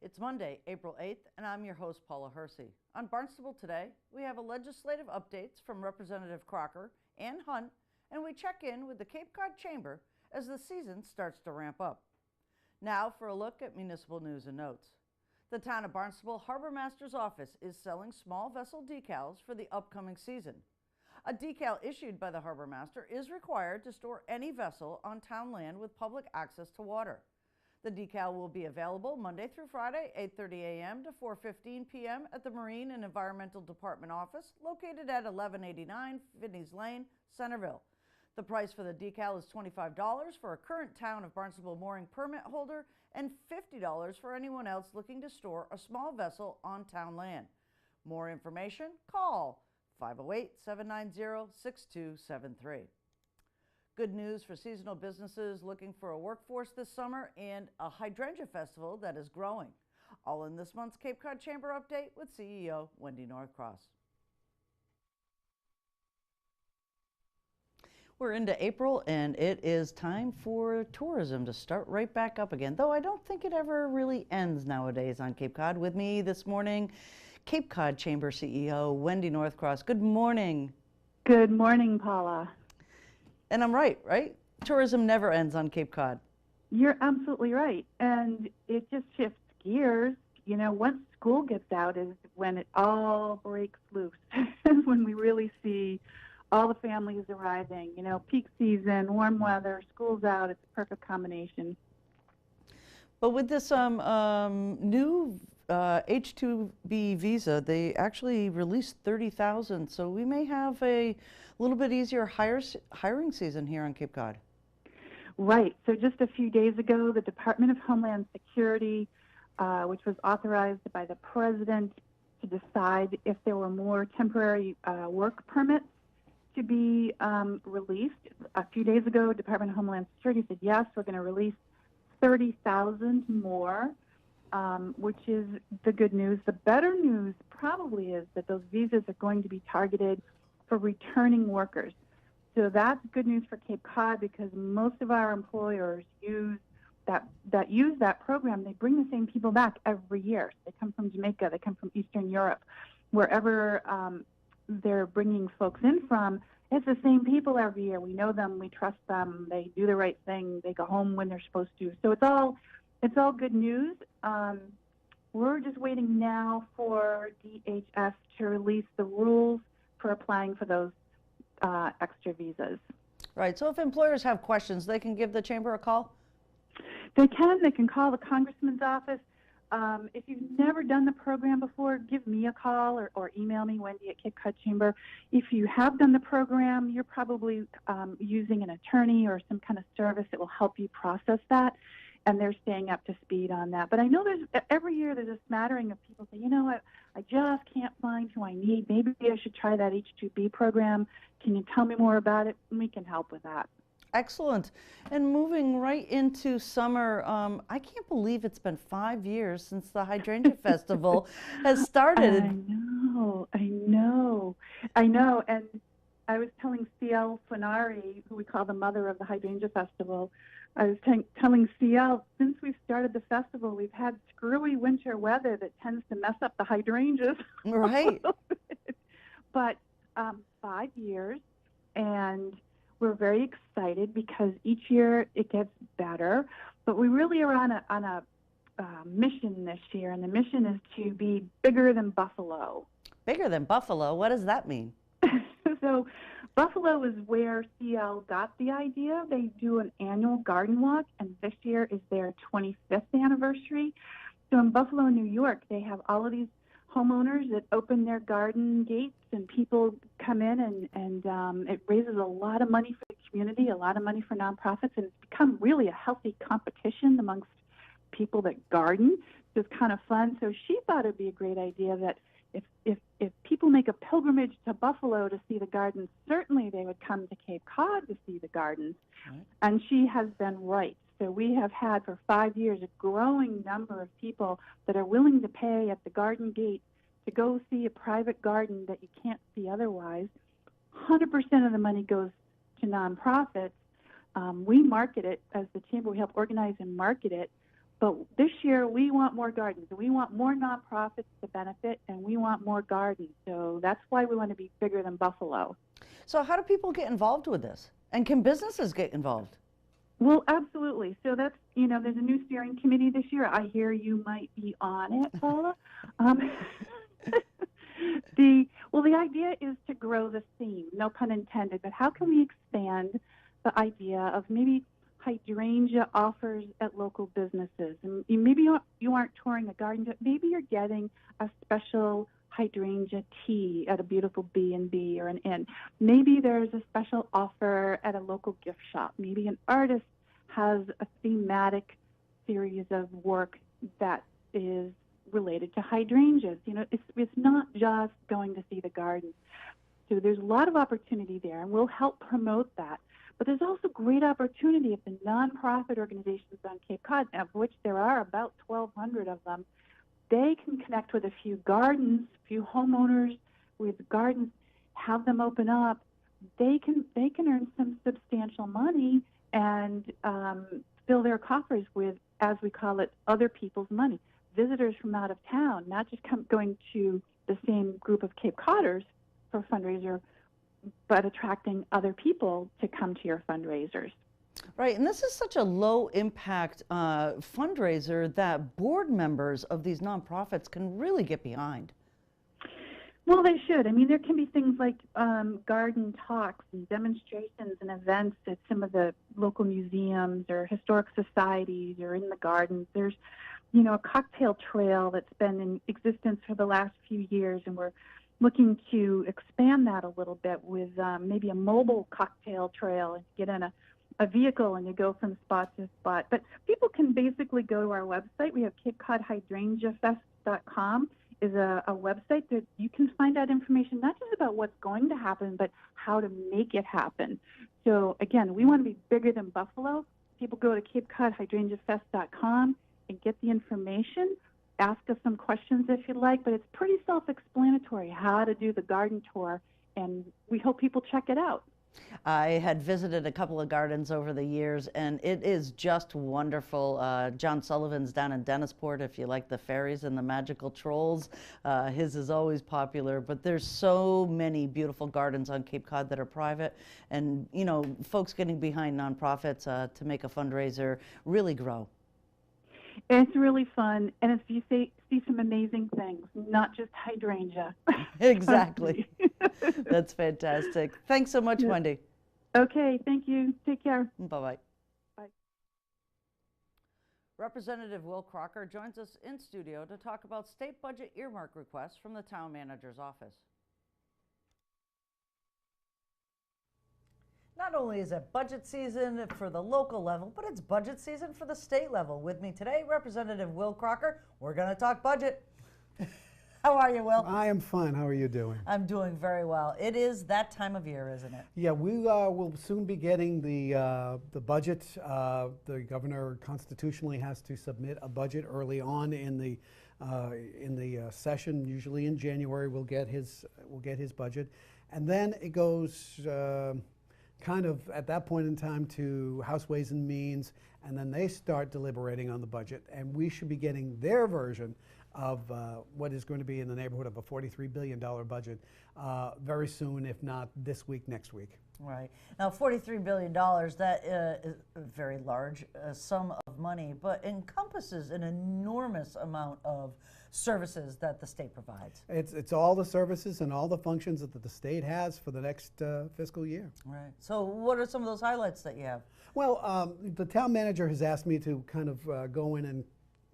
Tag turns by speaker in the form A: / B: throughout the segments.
A: It's Monday, April 8th, and I'm your host, Paula Hersey. On Barnstable Today, we have legislative updates from Representative Crocker and Hunt, and we check in with the Cape Cod Chamber as the season starts to ramp up. Now for a look at municipal news and notes. The town of Barnstable Harbor Master's office is selling small vessel decals for the upcoming season. A decal issued by the Harbor Master is required to store any vessel on town land with public access to water. The decal will be available Monday through Friday, 8:30 a.m. to 4:15 p.m. at the Marine and Environmental Department office located at 1189 Finney's Lane, Centerville. The price for the decal is $25 for a current Town of Barnstable mooring permit holder and $50 for anyone else looking to store a small vessel on town land. More information, call 508-790-6273. Good news for seasonal businesses looking for a workforce this summer and a hydrangea festival that is growing. All in this month's Cape Cod Chamber Update with CEO Wendy Northcross. We're into April and it is time for tourism to start right back up again, though I don't think it ever really ends nowadays on Cape Cod. With me this morning, Cape Cod Chamber CEO Wendy Northcross. Good morning.
B: Good morning, Paula.
A: And I'm right? Tourism never ends on Cape Cod.
B: You're absolutely right. And it just shifts gears. You know, once school gets out is when it all breaks loose, when we really see all the families arriving. You know, peak season, warm weather, school's out, it's a perfect combination.
A: But with this new H-2B visa, they actually released 30,000, so we may have a little bit easier hiring season here on Cape Cod.
B: Right. So just a few days ago, the Department of Homeland Security, which was authorized by the President to decide if there were more temporary work permits to be released. A few days ago, Department of Homeland Security said, yes, we're going to release 30,000 more, which is the good news. The better news probably is that those visas are going to be targeted for returning workers. So that's good news for Cape Cod because most of our employers use that program. They bring the same people back every year. They come from Jamaica, they come from Eastern Europe, wherever they're bringing folks in from. It's the same people every year. We know them, we trust them, they do the right thing, they go home when they're supposed to. So it's all good news. We're just waiting now for DHS to release the rules for applying for those extra visas.
A: Right, so if employers have questions, they can give the Chamber a call?
B: They can call the Congressman's office. If you've never done the program before, give me a call or email me, Wendy at Cape Cod Chamber. If you have done the program, you're probably using an attorney or some kind of service that will help you process that, and they're staying up to speed on that. But I know every year there's a smattering of people say, you know what, I just can't find who I need. Maybe I should try that H-2B program. Can you tell me more about it? And we can help with that.
A: Excellent. And moving right into summer, I can't believe it's been 5 years since the Hydrangea Festival has started.
B: I know. And I was telling CL Funari, who we call the mother of the Hydrangea Festival, I was telling CL, since we've started the festival, we've had screwy winter weather that tends to mess up the hydrangeas.
A: Right.
B: But 5 years, and we're very excited because each year it gets better. But we really are on a mission this year, and the mission is to be bigger than Buffalo.
A: Bigger than Buffalo? What does that mean?
B: So Buffalo is where CL got the idea. They do an annual garden walk, and this year is their 25th anniversary. So in Buffalo, New York, they have all of these homeowners that open their garden gates, and people come in, and it raises a lot of money for the community, a lot of money for nonprofits, and it's become really a healthy competition amongst people that garden. So it's kind of fun. So she thought it'd be a great idea that if people make a pilgrimage to Buffalo to see the gardens, certainly they would come to Cape Cod to see the gardens. Right. And she has been right. So we have had for 5 years a growing number of people that are willing to pay at the garden gate to go see a private garden that you can't see otherwise. 100% of the money goes to nonprofits. We market it as the Chamber. We help organize and market it. But this year, we want more gardens. We want more nonprofits to benefit, and we want more gardens. So that's why we want to be bigger than Buffalo.
A: So how do people get involved with this? And can businesses get involved?
B: Well, absolutely. So that's, there's a new steering committee this year. I hear you might be on it, Paula. The idea is to grow the theme, no pun intended, but how can we expand the idea of maybe hydrangea offers at local businesses? And maybe you aren't touring a garden, but maybe you're getting a special hydrangea tea at a beautiful B&B or an inn. Maybe there's a special offer at a local gift shop. Maybe an artist has a thematic series of work that is related to hydrangeas. It's not just going to see the garden. So there's a lot of opportunity there, and we'll help promote that. But there's also great opportunity if the nonprofit organizations on Cape Cod, of which there are about 1,200 of them, they can connect with a few gardens, a few homeowners with gardens, have them open up. They can earn some substantial money and fill their coffers with, as we call it, other people's money. Visitors from out of town, not just going to the same group of Cape Codders for a fundraiser, but attracting other people to come to your fundraisers.
A: Right, and this is such a low impact fundraiser that board members of these nonprofits can really get behind.
B: Well, they should. I mean, there can be things like garden talks and demonstrations and events at some of the local museums or historic societies or in the gardens. There's, a cocktail trail that's been in existence for the last few years, and we're looking to expand that a little bit with maybe a mobile cocktail trail, and get in a vehicle and you go from spot to spot. But people can basically go to our website. We have CapeCodHydrangeaFest.com is a website that you can find out information not just about what's going to happen, but how to make it happen. So again, we want to be bigger than Buffalo. People go to CapeCodHydrangeaFest.com and get the information. Ask us some questions if you'd like, but it's pretty self-explanatory how to do the garden tour, and we hope people check it out.
A: I had visited a couple of gardens over the years, and it is just wonderful. John Sullivan's down in Dennisport, if you like the fairies and the magical trolls. His is always popular, but there's so many beautiful gardens on Cape Cod that are private, and folks getting behind nonprofits to make a fundraiser really grow.
B: It's really fun, and you see some amazing things, not just hydrangea.
A: Exactly. That's fantastic. Thanks so much, Wendy.
B: Okay, thank you. Take care.
A: Bye-bye.
B: Bye.
A: Representative Will Crocker joins us in studio to talk about state budget earmark requests from the town manager's office. Not only is it budget season for the local level, but it's budget season for the state level. With me today, Representative Will Crocker. We're going to talk budget. How are you, Will?
C: I am fine. How are you doing?
A: I'm doing very well. It is that time of year, isn't it?
C: Yeah, we will soon be getting the budget. The governor constitutionally has to submit a budget early on in the session. Usually in January, we'll get his budget, and then it goes kind of at that point in time to House Ways and Means, and then they start deliberating on the budget, and we should be getting their version of what is going to be in the neighborhood of a $43 billion budget very soon, if not this week, next week.
A: Right. Now, $43 billion, that is a very large sum of money, but encompasses an enormous amount of services that the state provides.
C: It's all the services and all the functions that the state has for the next fiscal year.
A: Right. So what are some of those highlights that you have?
C: Well, the town manager has asked me to kind of go in and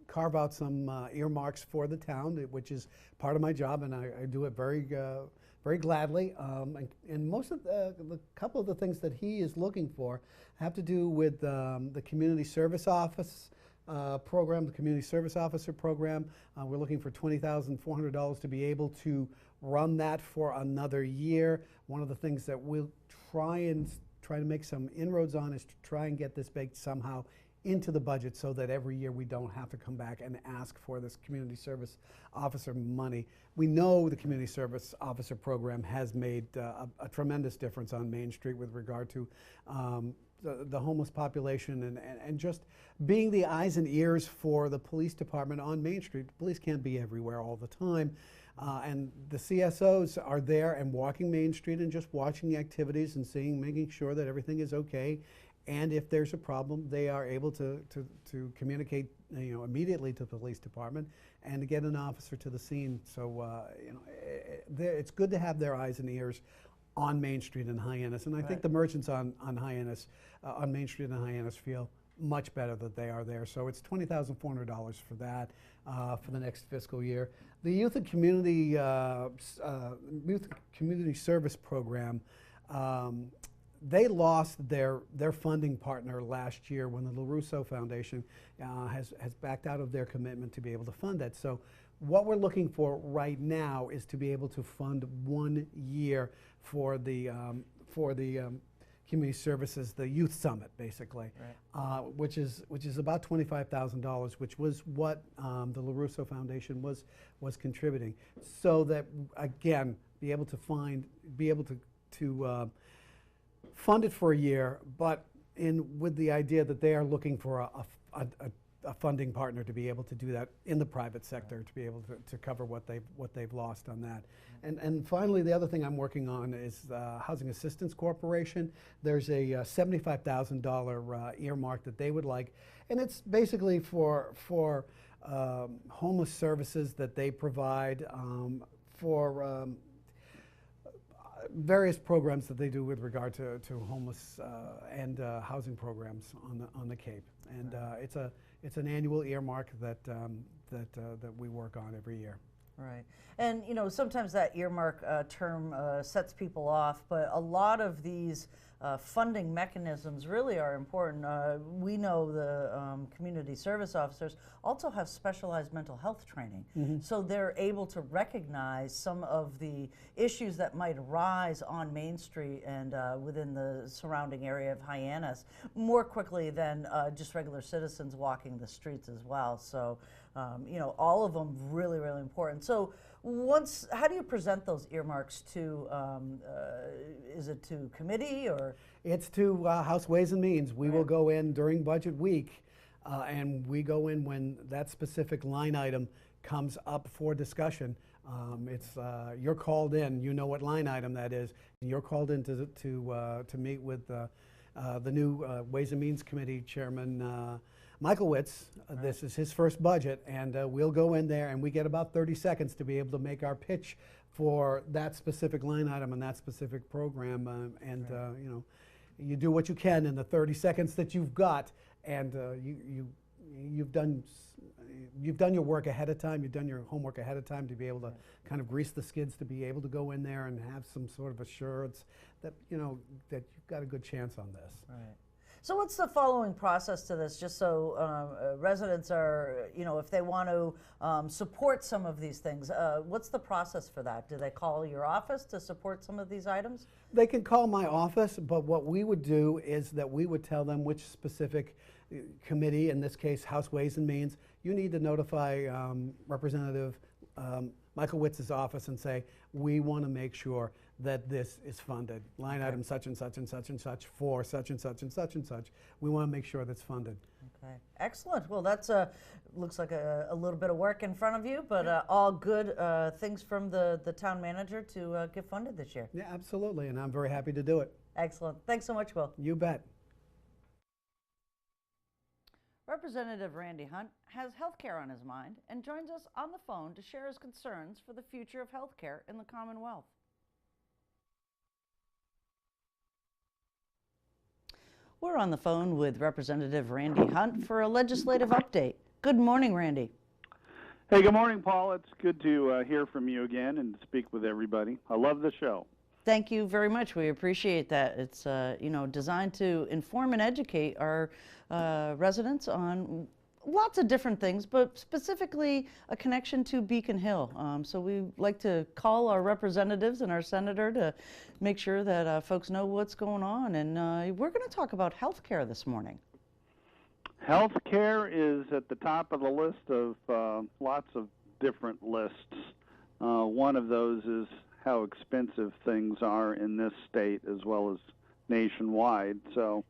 C: carve out some earmarks for the town, which is part of my job, and I do it very gladly. And most of the couple of the things that he is looking for have to do with the community service office program, the community service officer program. We're looking for $20,400 to be able to run that for another year. One of the things that we'll try to make some inroads on is to try and get this baked somehow into the budget so that every year we don't have to come back and ask for this community service officer money. We know the community service officer program has made a tremendous difference on Main Street with regard to the homeless population and just being the eyes and ears for the police department on Main Street. The police can't be everywhere all the time. And the CSOs are there and walking Main Street and just watching the activities and making sure that everything is okay. And if there's a problem, they are able to communicate, immediately to the police department and to get an officer to the scene. So, it's good to have their eyes and ears on Main Street in Hyannis. And I think the merchants on Hyannis, on Main Street in Hyannis feel much better that they are there. So it's $20,400 for that for the next fiscal year. The Youth and Community Service Program, they lost their funding partner last year when the LaRusso Foundation has backed out of their commitment to be able to fund that. So what we're looking for right now is to be able to fund 1 year for the community services, the youth summit, basically, which is about $25,000, which was what the LaRusso Foundation was contributing, so that again be able to fund it for a year, but with the idea that they are looking for a funding partner to be able to do that in the private sector, to be able to cover what they've lost on that. And finally, the other thing I'm working on is Housing Assistance Corporation. There's a $75,000 earmark that they would like, and it's basically for homeless services that they provide for various programs that they do with regard to homeless and housing programs on the Cape. And it's an annual earmark that we work on every year.
A: Right. And, sometimes that earmark term sets people off, but a lot of these funding mechanisms really are important. We know the community service officers also have specialized mental health training. So they're able to recognize some of the issues that might arise on Main Street and within the surrounding area of Hyannis more quickly than just regular citizens walking the streets as well. So, all of them really, really important. So how do you present those earmarks to, is it to committee or?
C: It's to House Ways and Means. We will go in during budget week and we go in when that specific line item comes up for discussion. You're called in, you know what line item that is, and you're called in to meet with the new Ways and Means Committee Chairman Michael Witz. This is his first budget, and we'll go in there and we get about 30 seconds to be able to make our pitch for that specific line item and that specific program. You do what you can in the 30 seconds that you've got, and you've done your work ahead of time. You've done your homework ahead of time to be able to kind of grease the skids to be able to go in there and have some sort of assurance that that you've got a good chance on this.
A: Right. So what's the following process to this, just so residents are, if they want to support some of these things, what's the process for that? Do they call your office to support some of these items?
C: They can call my office, but what we would do is that we would tell them which specific committee, in this case House Ways and Means, you need to notify Representative Michael Witz's office and say, we want to make sure that this is funded. Line item such and such and such and such for such and such and such and such. We want to make sure that's funded.
A: Okay, excellent. Well, that's looks like a little bit of work in front of you, but all good things from the town manager to get funded this year.
C: Yeah, absolutely, and I'm very happy to do it.
A: Excellent. Thanks so much, Will.
C: You bet.
A: Representative Randy Hunt has healthcare on his mind and joins us on the phone to share his concerns for the future of healthcare in the Commonwealth. We're on the phone with Representative Randy Hunt for a legislative update. Good morning, Randy.
D: Hey, good morning, Paul. It's good to hear from you again and speak with everybody. I love the show.
A: Thank you very much. We appreciate that. It's designed to inform and educate our residents on lots of different things, but specifically a connection to Beacon Hill. So we like to call our representatives and our senator to make sure that folks know what's going on. And we're going to talk about health care this morning.
D: Health care is at the top of the list of lots of different lists. One of those is how expensive things are in this state as well as nationwide. So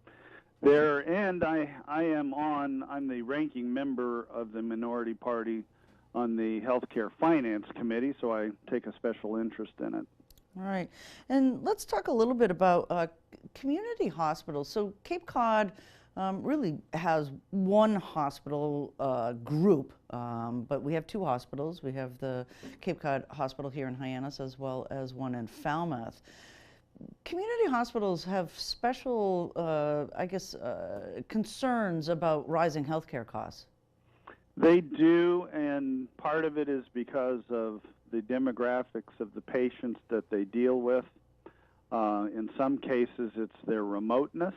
D: There, and I'm the ranking member of the minority party on the Healthcare Finance Committee, so I take a special interest in it.
A: All right. And let's talk a little bit about community hospitals. So Cape Cod really has one hospital group, but we have two hospitals. We have the Cape Cod Hospital here in Hyannis as well as one in Falmouth. Community hospitals have special, concerns about rising healthcare costs.
D: They do, and part of it is because of the demographics of the patients that they deal with. In some cases, it's their remoteness.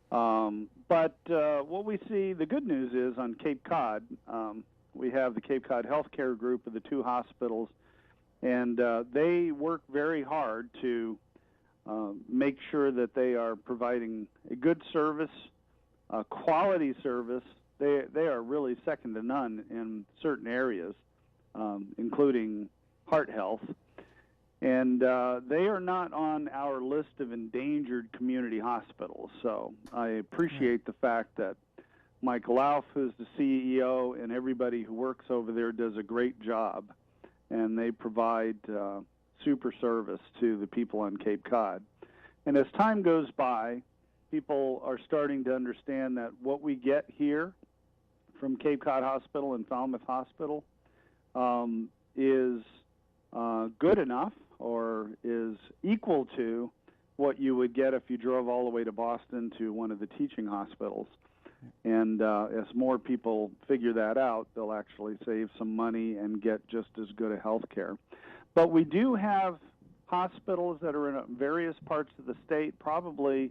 D: But what we see, the good news is on Cape Cod, we have the Cape Cod Healthcare Group of the two hospitals, and they work very hard to make sure that they are providing a good service, quality service. They are really second to none in certain areas, including heart health. And they are not on our list of endangered community hospitals. So I appreciate the fact that Mike Lauf, who's the CEO, and everybody who works over there does a great job. And they provide super service to the people on Cape Cod. And as time goes by, people are starting to understand that what we get here from Cape Cod Hospital and Falmouth Hospital is good enough or is equal to what you would get if you drove all the way to Boston to one of the teaching hospitals. And as more people figure that out, they'll actually save some money and get just as good a health care. But we do have hospitals that are in various parts of the state, probably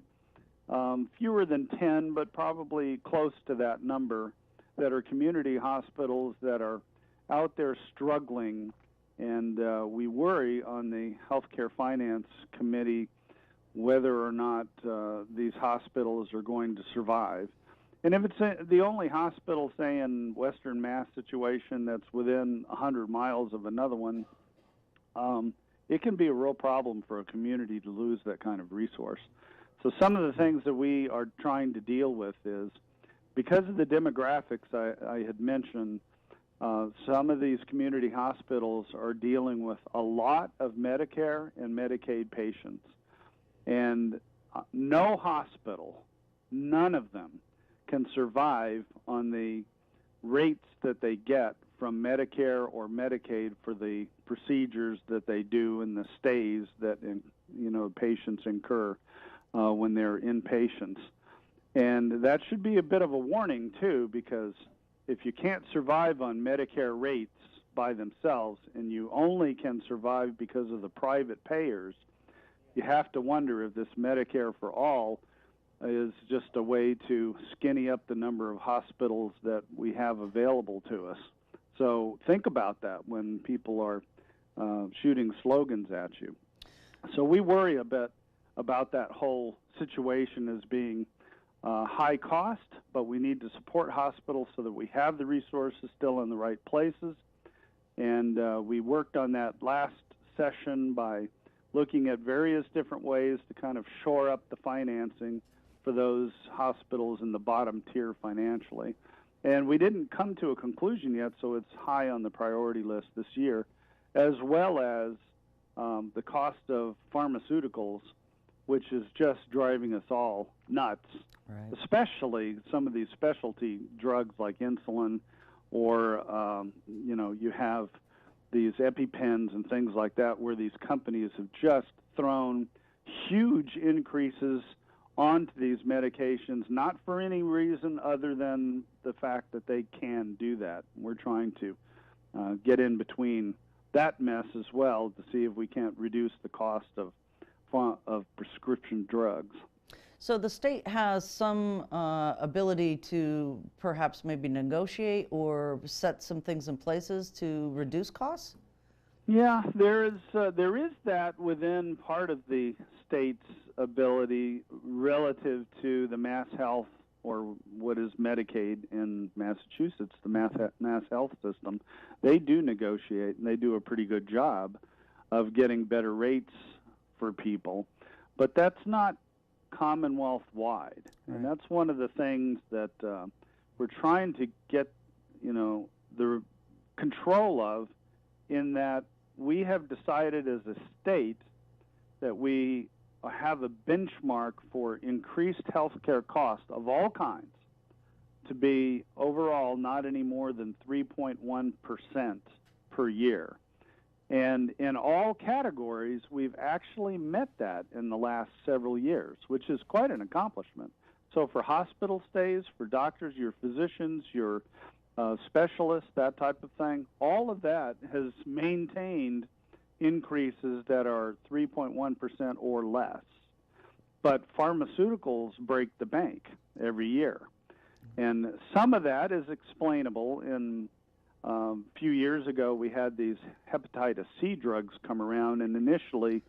D: fewer than 10, but probably close to that number, that are community hospitals that are out there struggling. And we worry on the Healthcare Finance Committee whether or not these hospitals are going to survive. And if it's the only hospital, say, in Western Mass situation that's within 100 miles of another one, it can be a real problem for a community to lose that kind of resource. So some of the things that we are trying to deal with is, because of the demographics I had mentioned, some of these community hospitals are dealing with a lot of Medicare and Medicaid patients. And no hospital, none of them, can survive on the rates that they get from Medicare or Medicaid for the procedures that they do and the stays that patients incur when they're inpatients. And that should be a bit of a warning, too, because if you can't survive on Medicare rates by themselves and you only can survive because of the private payers, you have to wonder if this Medicare for all is just a way to skinny up the number of hospitals that we have available to us. So think about that when people are shooting slogans at you. So we worry a bit about that whole situation as being high cost, but we need to support hospitals so that we have the resources still in the right places. And we worked on that last session by looking at various different ways to kind of shore up the financing for those hospitals in the bottom tier financially. And we didn't come to a conclusion yet, so it's high on the priority list this year, as well as the cost of pharmaceuticals, which is just driving us all nuts, right. Especially some of these specialty drugs like insulin, or, you have these EpiPens and things like that, where these companies have just thrown huge increases onto these medications, not for any reason other than the fact that they can do that. We're trying to get in between that mess as well to see if we can't reduce the cost of prescription drugs.
A: So the state has some ability to perhaps maybe negotiate or set some things in places to reduce costs?
D: Yeah, there is that within part of the state's ability relative to the Mass Health, or what is Medicaid in Massachusetts, the Mass Health system. They do negotiate, and they do a pretty good job of getting better rates for people. But that's not Commonwealth-wide.
C: Right.
D: And that's one of the things that we're trying to get, the control of, in that we have decided as a state that we have a benchmark for increased health care costs of all kinds to be overall not any more than 3.1% per year. And in all categories, we've actually met that in the last several years, which is quite an accomplishment. So for hospital stays, for doctors, your physicians, your specialists, that type of thing, all of that has maintained increases that are 3.1% or less. But pharmaceuticals break the bank every year. And some of that is explainable. In a few years ago, we had these hepatitis C drugs come around, and initially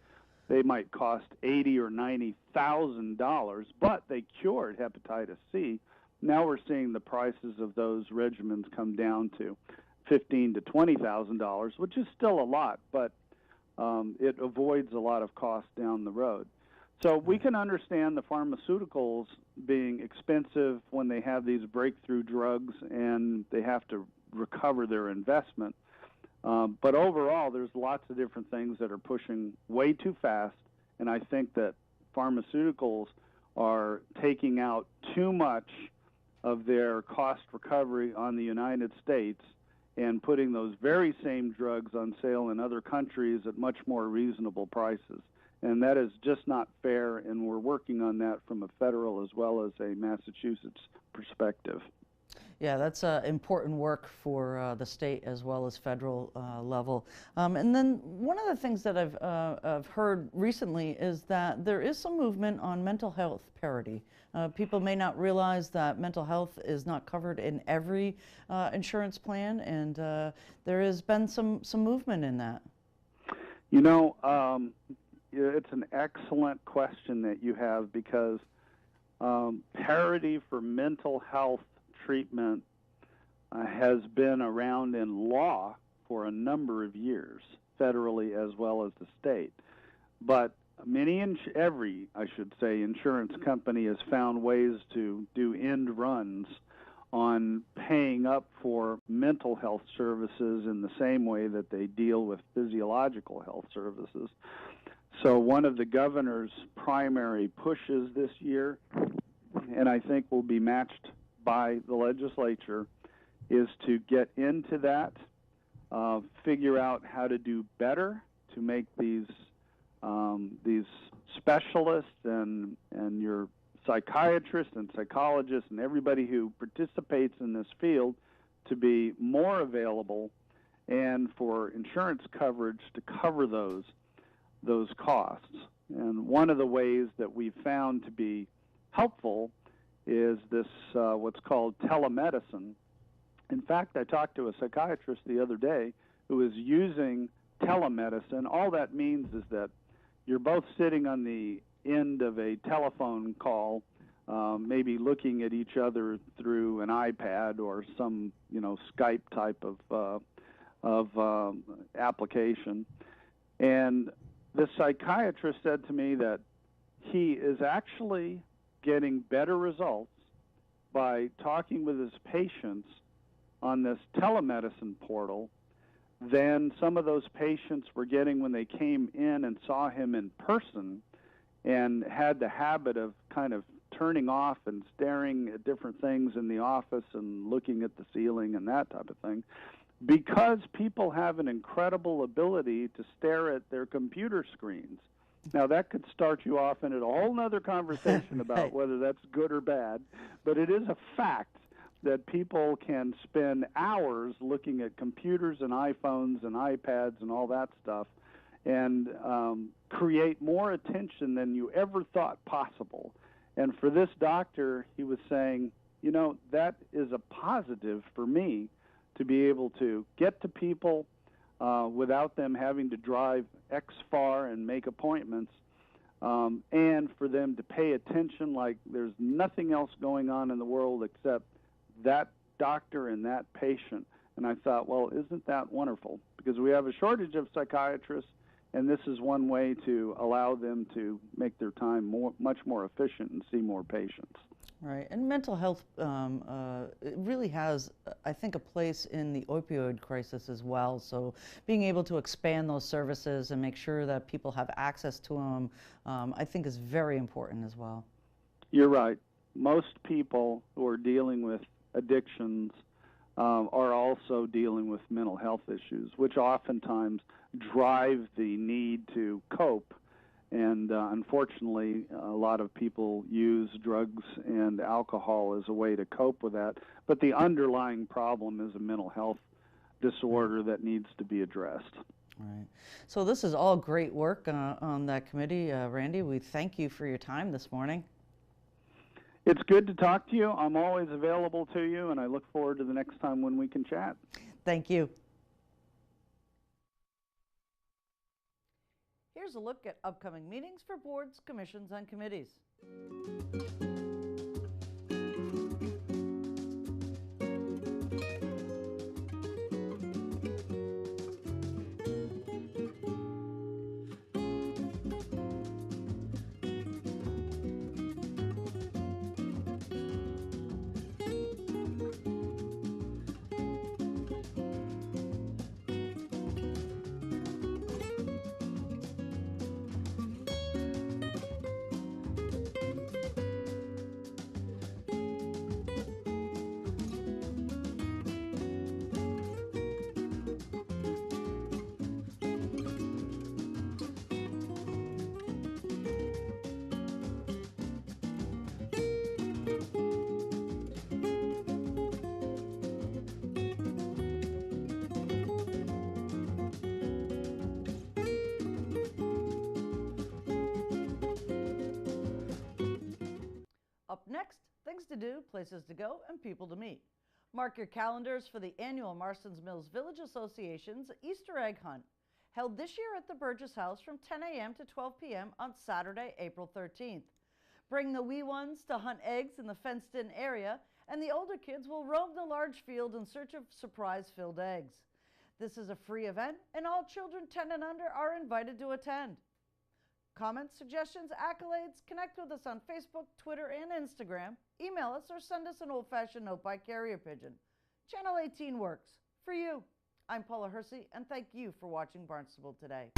D: they might cost $80,000 or $90,000, but they cured hepatitis C. Now we're seeing the prices of those regimens come down to $15,000 to $20,000, which is still a lot, but it avoids a lot of costs down the road. So we can understand the pharmaceuticals being expensive when they have these breakthrough drugs and they have to recover their investment. But overall, there's lots of different things that are pushing way too fast, and I think that pharmaceuticals are taking out too much of their cost recovery on the United States and putting those very same drugs on sale in other countries at much more reasonable prices. And that is just not fair, and we're working on that from a federal as well as a Massachusetts perspective.
A: Yeah, that's important work for the state as well as federal level. And then one of the things that I've heard recently is that there is some movement on mental health parity. People may not realize that mental health is not covered in every insurance plan, and there has been some movement in that.
D: It's an excellent question that you have, because parity for mental health treatment has been around in law for a number of years, federally as well as the state. But every insurance company has found ways to do end runs on paying up for mental health services in the same way that they deal with physiological health services. So one of the governor's primary pushes this year, and I think will be matched by the legislature, is to get into that, figure out how to do better to make these specialists and your psychiatrists and psychologists and everybody who participates in this field to be more available, and for insurance coverage to cover those costs. And one of the ways that we've found to be helpful is this what's called telemedicine. In fact, I talked to a psychiatrist the other day who is using telemedicine. All that means is that you're both sitting on the end of a telephone call, maybe looking at each other through an iPad or some Skype type of application. And the psychiatrist said to me that he is actually getting better results by talking with his patients on this telemedicine portal than some of those patients were getting when they came in and saw him in person and had the habit of kind of turning off and staring at different things in the office and looking at the ceiling and that type of thing, because people have an incredible ability to stare at their computer screens. Now, that could start you off into a whole other conversation about whether that's good or bad, but it is a fact that people can spend hours looking at computers and iPhones and iPads and all that stuff and create more attention than you ever thought possible. And for this doctor, he was saying, that is a positive for me to be able to get to people without them having to drive X far and make appointments, and for them to pay attention like there's nothing else going on in the world except that doctor and that patient. And I thought, well, isn't that wonderful? Because we have a shortage of psychiatrists and this is one way to allow them to make their time much more efficient and see more patients.
A: Right, and mental health it really has, I think, a place in the opioid crisis as well. So being able to expand those services and make sure that people have access to them, I think is very important as well.
D: You're right. Most people who are dealing with addictions are also dealing with mental health issues, which oftentimes drive the need to cope. And unfortunately, a lot of people use drugs and alcohol as a way to cope with that. But the underlying problem is a mental health disorder that needs to be addressed.
A: Right. So this is all great work on that committee, Randy. We thank you for your time this morning.
D: It's good to talk to you. I'm always available to you, and I look forward to the next time when we can chat.
A: Thank you. Here's a look at upcoming meetings for boards, commissions, and committees. Up next, things to do, places to go, and people to meet. Mark your calendars for the annual Marston's Mills Village Association's Easter Egg Hunt, held this year at the Burgess House from 10 a.m. to 12 p.m. on Saturday, April 13th. Bring the wee ones to hunt eggs in the fenced-in area, and the older kids will roam the large field in search of surprise-filled eggs. This is a free event, and all children 10 and under are invited to attend. Comments, suggestions, accolades, connect with us on Facebook, Twitter, and Instagram. Email us or send us an old-fashioned note by carrier pigeon. Channel 18 works. For you. I'm Paula Hersey, and thank you for watching Barnstable Today.